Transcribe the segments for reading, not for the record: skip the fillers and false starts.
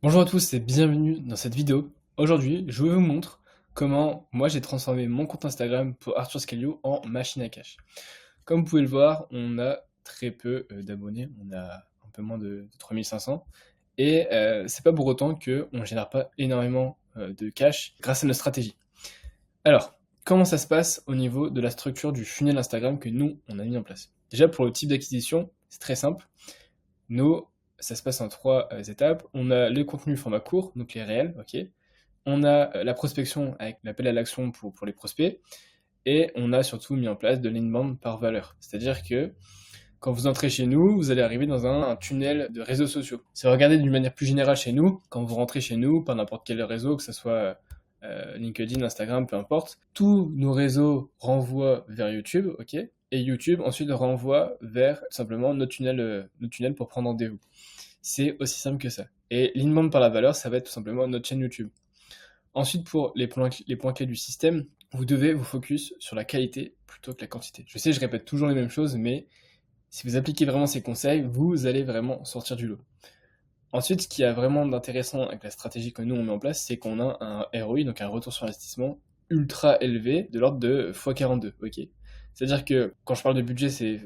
Bonjour à tous et bienvenue dans cette vidéo. Aujourd'hui, je vous montre comment moi j'ai transformé mon compte Instagram pour Arthur Scalio en machine à cash. Comme vous pouvez le voir, on a très peu d'abonnés, on a un peu moins de 3500 et c'est pas pour autant qu'on ne génère pas énormément de cash grâce à notre stratégie. Alors, comment ça se passe au niveau de la structure du funnel Instagram que nous on a mis en place? Déjà pour le type d'acquisition, c'est très simple. Nous, ça se passe en trois étapes. On a le contenu format court, donc les réels, ok. On a la prospection avec l'appel à l'action pour les prospects. Et on a surtout mis en place de l'inbound par valeur. C'est-à-dire que quand vous entrez chez nous, vous allez arriver dans un tunnel de réseaux sociaux. Si vous regardez d'une manière plus générale chez nous, quand vous rentrez chez nous, par n'importe quel réseau, que ce soit LinkedIn, Instagram, peu importe, tous nos réseaux renvoient vers YouTube, ok, et YouTube ensuite renvoie vers simplement notre tunnel pour prendre rendez-vous. C'est aussi simple que ça. Et l'inbound par la valeur, ça va être tout simplement notre chaîne YouTube. Ensuite, pour les points clés du système, vous devez vous focus sur la qualité plutôt que la quantité. Je sais, je répète toujours les mêmes choses, mais si vous appliquez vraiment ces conseils, vous allez vraiment sortir du lot. Ensuite, ce qui a vraiment d'intéressant avec la stratégie que nous on met en place, c'est qu'on a un ROI, donc un retour sur investissement ultra élevé, de l'ordre de x42, ok. C'est-à-dire que quand je parle de budget, c'est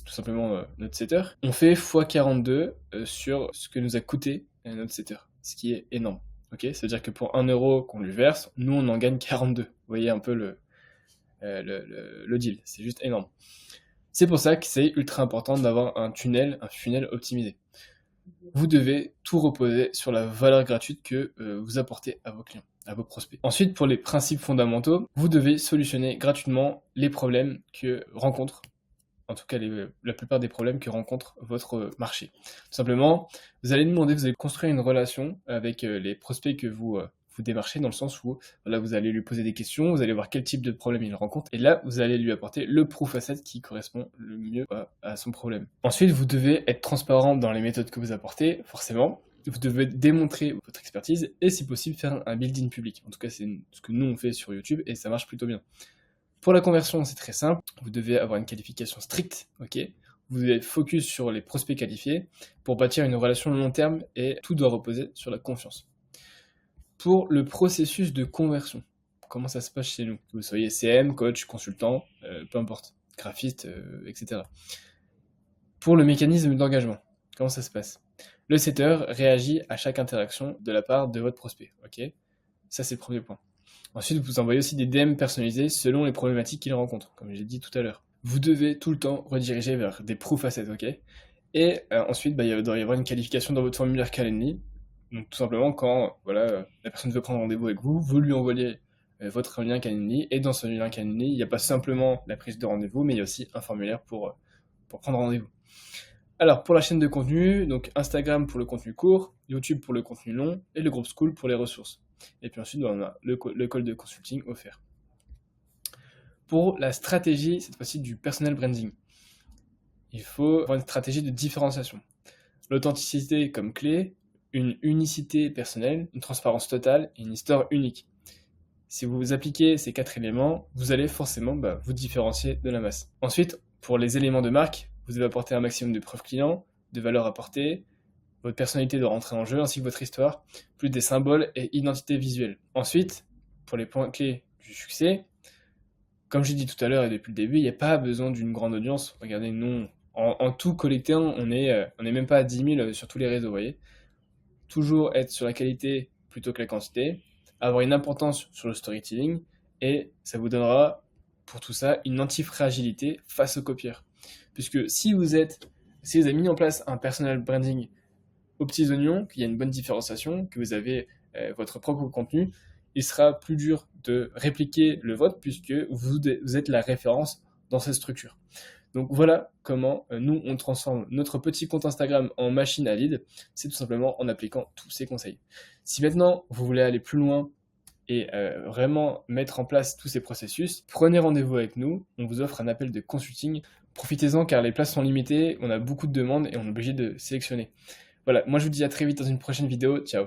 tout simplement notre setter. On fait x42 sur ce que nous a coûté notre setter, ce qui est énorme. Ok, c'est-à-dire que pour 1 euro qu'on lui verse, nous on en gagne 42. Vous voyez un peu le deal, c'est juste énorme. C'est pour ça que c'est ultra important d'avoir un funnel optimisé. Vous devez tout reposer sur la valeur gratuite que vous apportez à vos clients, à vos prospects. Ensuite, pour les principes fondamentaux, vous devez solutionner gratuitement les problèmes que rencontre, en tout cas la plupart des problèmes que rencontre votre marché. Tout simplement, vous allez construire une relation avec les prospects que vous démarchez, dans le sens où voilà, vous allez lui poser des questions, vous allez voir quel type de problème il rencontre, et là, vous allez lui apporter le proof asset qui correspond le mieux à son problème. Ensuite, vous devez être transparent dans les méthodes que vous apportez, forcément. Vous devez démontrer votre expertise et, si possible, faire un build-in public. En tout cas, c'est ce que nous on fait sur YouTube et ça marche plutôt bien. Pour la conversion, c'est très simple. Vous devez avoir une qualification stricte, ok. Vous devez être focus sur les prospects qualifiés pour bâtir une relation long terme et tout doit reposer sur la confiance. Pour le processus de conversion, comment ça se passe chez nous? Que vous soyez CM, coach, consultant, peu importe, graphiste, etc. Pour le mécanisme d'engagement, comment ça se passe? Le setter réagit à chaque interaction de la part de votre prospect, ok. Ça, c'est le premier point. Ensuite, vous envoyez aussi des DM personnalisés selon les problématiques qu'il rencontre, comme j'ai dit tout à l'heure. Vous devez tout le temps rediriger vers des proof assets, ok. Et ensuite, il doit y avoir une qualification dans votre formulaire Calendly. Donc tout simplement, quand voilà, la personne veut prendre rendez-vous avec vous, vous lui envoyez votre lien Calendly, et dans ce lien Calendly, il n'y a pas simplement la prise de rendez-vous, mais il y a aussi un formulaire pour prendre rendez-vous. Alors, pour la chaîne de contenu, donc Instagram pour le contenu court, YouTube pour le contenu long, et le groupe School pour les ressources. Et puis ensuite, on a le call de consulting offert. Pour la stratégie, cette fois-ci du personal branding, il faut avoir une stratégie de différenciation. L'authenticité comme clé, une unicité personnelle, une transparence totale et une histoire unique. Si vous appliquez ces 4 éléments, vous allez forcément vous différencier de la masse. Ensuite, pour les éléments de marque, vous devez apporter un maximum de preuves clients, de valeur apportée, votre personnalité doit rentrer en jeu ainsi que votre histoire, plus des symboles et identité visuelle. Ensuite, pour les points clés du succès, comme j'ai dit tout à l'heure et depuis le début, il n'y a pas besoin d'une grande audience. Regardez, nous, en tout collecté, on est même pas à 10 000 sur tous les réseaux, vous voyez. Toujours être sur la qualité plutôt que la quantité, avoir une importance sur le storytelling, et ça vous donnera, pour tout ça, une anti-fragilité face aux copieurs. Puisque si vous avez mis en place un personal branding aux petits oignons, qu'il y a une bonne différenciation, que vous avez votre propre contenu, il sera plus dur de répliquer le vôtre puisque vous êtes la référence dans cette structure. Donc voilà comment nous on transforme notre petit compte Instagram en machine à lead, c'est tout simplement en appliquant tous ces conseils. Si maintenant vous voulez aller plus loin et vraiment mettre en place tous ces processus, prenez rendez-vous avec nous, on vous offre un appel de consulting. Profitez-en car les places sont limitées, on a beaucoup de demandes et on est obligé de sélectionner. Voilà, moi je vous dis à très vite dans une prochaine vidéo, ciao.